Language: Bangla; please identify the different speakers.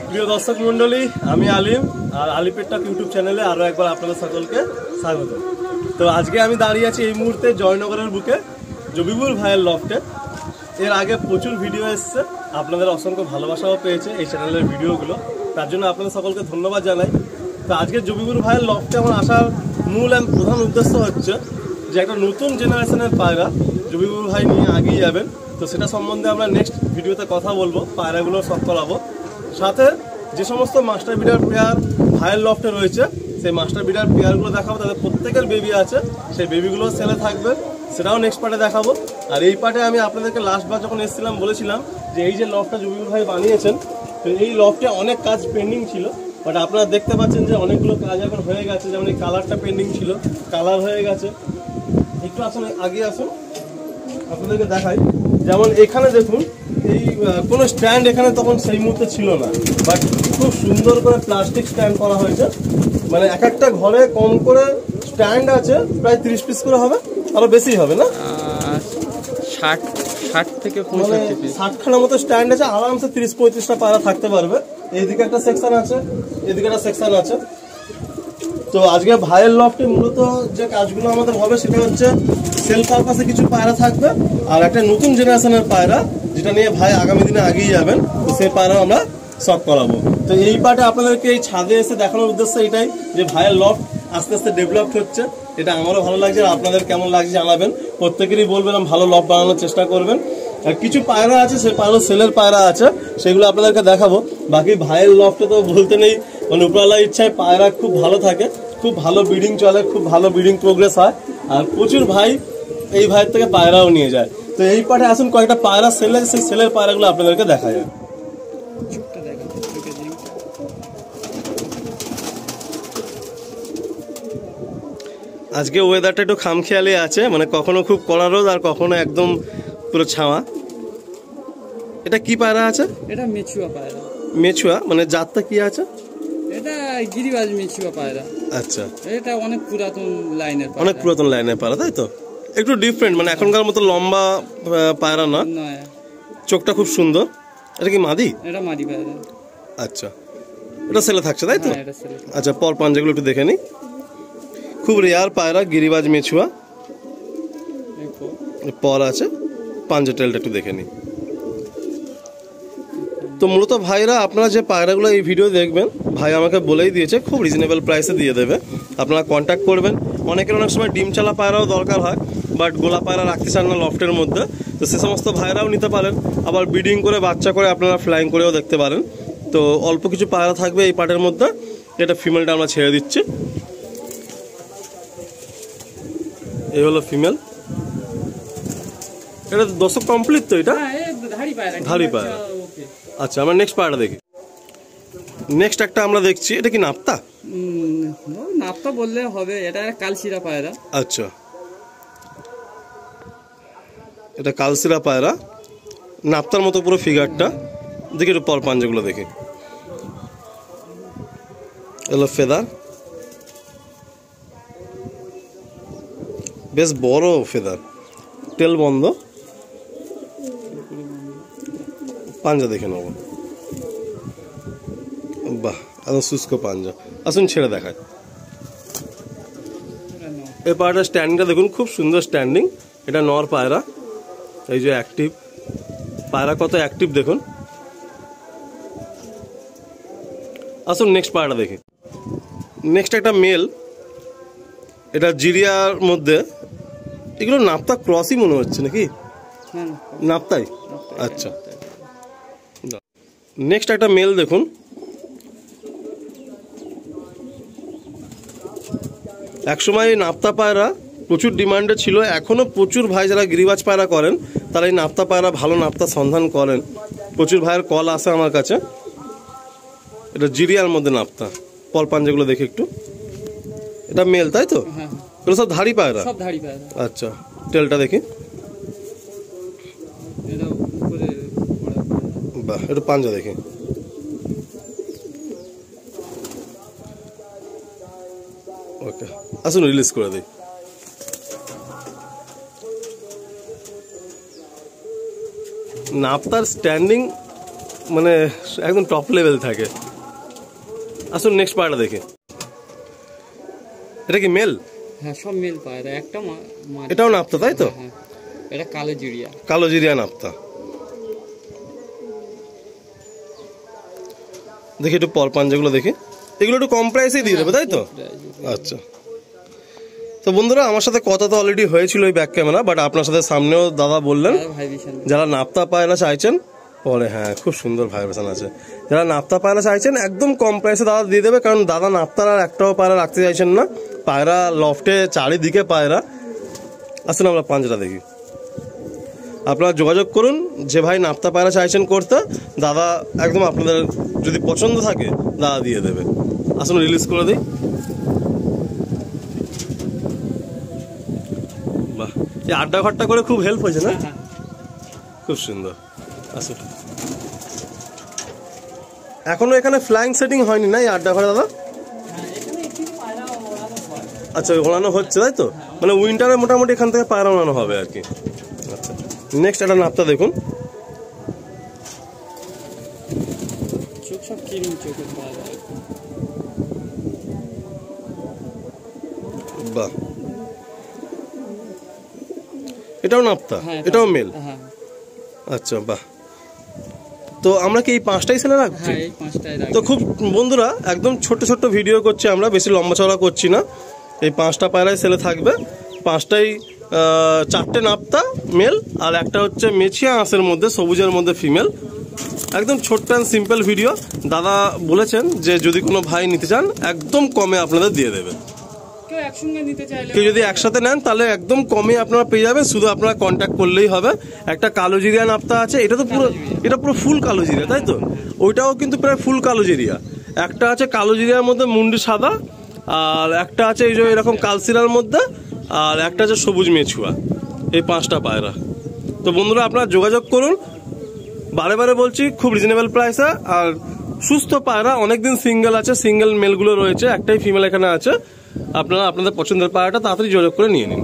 Speaker 1: প্রিয় দর্শক মন্ডলী, আমি আলিম আর আলিপেট্টাক ইউটিউব চ্যানেলে আরও একবার আপনাদের সকলকে স্বাগত। তো আজকে আমি দাঁড়িয়ে আছি এই মুহূর্তে জয়নগরের বুকে জবিবুর ভাইয়ের লফটে। এর আগে প্রচুর ভিডিও এসছে, আপনাদের অসংখ্য ভালোবাসাও পেয়েছে এই চ্যানেলের ভিডিওগুলো, তার জন্য আপনাদের সকলকে ধন্যবাদ জানাই। তো আজকে জবিবুর ভাইয়ের লফটে আমার আসার মূল প্রধান উদ্দেশ্য হচ্ছে যে একটা নতুন জেনারেশনের পায়রা জবিবুর ভাই নিয়ে এগিয়ে যাবেন। তো সেটা সম্বন্ধে আমরা নেক্সট ভিডিওতে কথা বলবো, পায়রাগুলো সব করাবো। সাথে যে সমস্ত মাস্টার বিডার পেয়ার ভাইয়ের লফটে রয়েছে সেই মাস্টার বিডার পেয়ারগুলো দেখাবো, তাদের প্রত্যেকের বেবি আছে, সেই বেবিগুলো সেলে থাকবে, সেটাও নেক্সট পার্টে দেখাবো। আর এই পার্টে আমি আপনাদেরকে লাস্টবার যখন এসেছিলাম বলেছিলাম যে এই যে লফটটা জবিবুর ভাই বানিয়েছেন, তো এই লফটে অনেক কাজ পেন্ডিং ছিল, বাট আপনারা দেখতে পাচ্ছেন যে অনেকগুলো কাজ এখন হয়ে গেছে। যেমন এই কালারটা পেন্ডিং ছিল, কালার হয়ে গেছে। একটু আসুন, আগে আসুন, আপনাদেরকে দেখাই। যেমন এখানে দেখুন, এই কোনো স্ট্যান্ড এখানে তখন সেই মুহূর্তে ছিল না, বাট খুব সুন্দর করে প্লাস্টিক স্ট্যান্ড করা হয়েছে। মানে এক একটা ঘরে কম করে স্ট্যান্ড আছে, প্রায় 30 পিস করে হবে, আরো বেশি হবে না,
Speaker 2: 60 থেকে
Speaker 1: 60খানার মতো স্ট্যান্ড আছে। আরামসে 30-35টা পায়রা থাকতে পারবে। এইদিকে একটা সেকশন আছে, এদিকে একটা সেকশন আছে। তো আজকে ভাইয়ের লফটে মূলত যে কাজগুলো আমাদের হবে সেটা হচ্ছে সেল পারপাসে কিছু পায়রা থাকবে, আর একটা নতুন জেনারেশনের পায়রা যেটা নিয়ে ভাই আগামী দিনে এগিয়ে যাবেন, তো সেই পায়রা আমরা শর্ট করাবো। তো এই পার্টে আপনাদেরকে এই ছাদে এসে দেখানোর উদ্দেশ্য এটাই যে ভাইয়ের লফট আস্তে আস্তে ডেভেলপড হচ্ছে। এটা আমারও ভালো লাগছে, আর আপনাদের কেমন লাগছে জানাবেন। প্রত্যেকেরই বলবেন ভালো লফট বানানোর চেষ্টা করবেন। আর কিছু পায়রা আছে, সেই পায়রা সেলের পায়রা আছে, সেগুলো আপনাদেরকে দেখাবো। বাকি ভাইয়ের লফটে তো বলতে নেই, মানে উপরওয়ালার ইচ্ছায় পায়রা খুব ভালো থাকে, খুব ভালো ব্রিডিং চলে, খুব ভালো ব্রিডিং প্রোগ্রেস হয়, আর প্রচুর ভাই এই ভাইয়ের থেকে পায়রাও নিয়ে যায়। তো এই পাটে আসুন, কয়েকটা পায়রা সেলের, সেই সেলের পায়রাগুলো আপনাদেরকে দেখা যায়। আজকে ওয়েদারটা একটু খামখেয়ালি আছে, মানে কখনো খুব কড়া রোদ আর কখনো একদম পুরো ছাওয়া। এটা কি পায়রা আছে?
Speaker 2: এটা মেচুয়া পায়রা।
Speaker 1: মেচুয়া মানে জাতটা কি আছে?
Speaker 2: এটা গিরিবাজ মেচুয়া পায়রা।
Speaker 1: আচ্ছা,
Speaker 2: এটা অনেক পুরাতন লাইনের পায়রা।
Speaker 1: অনেক পুরাতন লাইনের পায়রা, তাই তো? একটু ডিফারেন্ট, মানে এখনকার মতো লম্বা পায়রা না, চোখটা খুব সুন্দর। এটা কি মাদি?
Speaker 2: এটা মাদি পায়রা।
Speaker 1: আচ্ছা, এটা সেলে থাকছে তাই তো?
Speaker 2: এটা সেলে।
Speaker 1: আচ্ছা, পর পাঞ্জাগুলো একটু দেখে নি। খুব রেয়ার পায়রা, গিরিবাজ মেছুয়া পর আছে, পাঞ্জা টেলটা একটু দেখে নি। তো মূলত ভাইরা, আপনারা যে পায়রাগুলো এই ভিডিও দেখবেন, ভাই আমাকে বলেই দিয়েছে খুব রিজনেবল প্রাইসে দিয়ে দেবে। আপনারা কন্ট্যাক্ট করবেন। অনেকের অনেক সময় ডিম চালা পায়রাও দরকার হয়, বাট গোলা পায়রা রাখতে চান না লফটের মধ্যে, তো সে সমস্ত ভাইরাও নিতে পারেন। আবার ব্রিডিং করে বাচ্চা করে আপনারা ফ্লাইং করেও দেখতে পারেন। তো অল্প কিছু পায়রা থাকবে এই পার্টের মধ্যে। এটা ফিমেলটা আমরা ছেড়ে দিচ্ছি। এই হলো ফিমেল। এটা দর্শক কমপ্লিট তো? এটা ধাড়ি পায়রা। আচ্ছা, আমরা নেক্সট পায়রা দেখি। নেক্সট একটা আমরা দেখছি, এটা কি নাপ্তা?
Speaker 2: নাপ্তা বললে হবে, এটা কালশিরা পায়রা।
Speaker 1: আচ্ছা, এটা কালশিরা পায়রা, নাপ্তার মতো পুরো ফিগারটা। দেখি একটু পর পাঞ্জাগুলো দেখি। এলো ফেদার, বেশ বড় ফেদার, টেল বন্ধ। পাঞ্জা দেখে নেব। বাহ, এত শুষ্ক পাঞ্জা। আসুন ছেড়ে দেখায়। এই পায়রাটার স্ট্যান্ডিংটা দেখুন, খুব সুন্দর স্ট্যান্ডিং। এটা নর পায়রা, এই যে অ্যাক্টিভ পায়রা, কত অ্যাক্টিভ দেখুন। আসুন নেক্সট পায়রাটা দেখি। নেক্সট একটা মেল, এটা জিরিয়ার মধ্যে। এগুলো নাপ্তা ক্রসই মনে হচ্ছে নাকি? নাপ্তাই? আচ্ছা, নেক্সট একটা মেল দেখুন। একসময় এই নাপ্তা পায়রা প্রচুর ডিমান্ডে ছিল, এখনও প্রচুর ভাই যারা গিরিবাজ পায়রা করেন তারা এই নাপ্তা পায়রা, ভালো নাপ্তা সন্ধান করেন। প্রচুর ভাইয়ের কল আসে আমার কাছে। এটা জিরিয়ার মধ্যে নাপ্তা। পল পাঞ্জাগুলো দেখি একটু। এটা মেল তাই তো? এগুলো সব ধাড়ি পায়রা?
Speaker 2: সব ধাড়ি পায়রা।
Speaker 1: আচ্ছা, টেলটা দেখি। বাহ, একটু পাঞ্জা দেখি। ওকে, আসুন রিলিজ করে দিই। নাপ্তার স্ট্যান্ডিং মানে একদম টপ লেভেল থাকে। আসুন নেক্সট পায়রা দেখি। এটা কি মেল?
Speaker 2: হ্যাঁ সব মেল পায়রা, একটা
Speaker 1: এটাও নাপ্তা তাই তো?
Speaker 2: হ্যাঁ এটা কালো জিরিয়া।
Speaker 1: কালো জিরিয়া নাপ্তা। দেখি একটু পর পাঞ্জাগুলো দেখি, এগুলো একটু কম প্রাইসেই দিয়ে দেবে তাই তো? আচ্ছা, তো বন্ধুরা আমার সাথে কথা তো অলরেডি হয়েছিল ওই ব্যাক ক্যামেরা, বাট আপনার সাথে সামনেও দাদা বললেন যারা নাপ্তা পায়রা চাইছেন পরে, হ্যাঁ খুব সুন্দর ভাইব্রেশন আছে, যারা নাপ্তা পায়রা চাইছেন একদম কম প্রাইসে দাদা দিয়ে দেবে, কারণ দাদা নাপ্তার আর একটাও পায়রা রাখতে চাইছেন না, পায়রা লফটে চারিদিকে পায়রা। আসুন আমরা পাঞ্জাটা দেখি। আপনারা যোগাযোগ করুন, যে ভাই নাপ্তা পায়রা চাইছেন করতে, দাদা একদম আপনাদের যদি পছন্দ থাকে দাদা দিয়ে দেবে। আসুন রিলিজ করে দিই। বাহ, এই আড্ডা ঘাট্টা করে খুব হেল্প হয়েছে না? খুব সুন্দর। আসুন, এখনো এখানে ফ্লাইং সেটিং হয়নি না এই আড্ডা ঘরে দাদা? আচ্ছা ওড়ানো হচ্ছে তাই তো, মানে উইন্টারে মোটামুটি এখান থেকে পায়রা ওড়ানো হবে আর কি। আচ্ছা নেক্সট একটা নাপ্তা দেখুন। বাহ, এটাও নাপ্তা, এটাও মেল। আচ্ছা বাহ, তো আমরা কি এই 5টাই সেলে রাখছি? তো খুব বন্ধুরা একদম ছোট ছোট ভিডিও করছি আমরা, বেশি লম্বা চড়া করছি না। এই 5টা পায়রাই সেলে থাকবে, 5টাই 4টে নাপ্তা মেল আর একটা হচ্ছে মেছিয়া আঁশের মধ্যে সবুজের মধ্যে ফিমেল। একদম ছোট্ট অ্যান্ড সিম্পল ভিডিও। দাদা বলেছেন যে যদি কোনো ভাই নিতে চান একদম কমে আপনাদের দিয়ে দেবে, কেউ যদি একসাথে নেন তাহলে একদম কমে আপনারা পেয়ে যাবেন, শুধু আপনারা কন্ট্যাক্ট করলেই হবে। একটা কালো জিরিয়া নাপ্তা আছে, এটা তো পুরো, এটা পুরো ফুল কালো জিরিয়া তাই তো? ওইটাও কিন্তু প্রায় ফুল কালো জিরিয়া। একটা আছে কালো জিরিয়ার মধ্যে মুন্ডি সাদা, আর একটা আছে এই যে এরকম কালসিরার মধ্যে, আর একটা আছে সবুজ মেছুয়া। এই 5টা পায়রা। তো বন্ধুরা আপনারা যোগাযোগ করুন, বারে বারে বলছি খুব রিজনেবল প্রাইসে, আর সুস্থ পায়রা। অনেকদিন সিঙ্গেল আছে, সিঙ্গেল মেলগুলো রয়েছে, একটাই ফিমেল এখানে আছে। আপনারা আপনাদের পছন্দের পায়রাটা তাড়াতাড়ি যোগাযোগ করে নিয়ে নিন।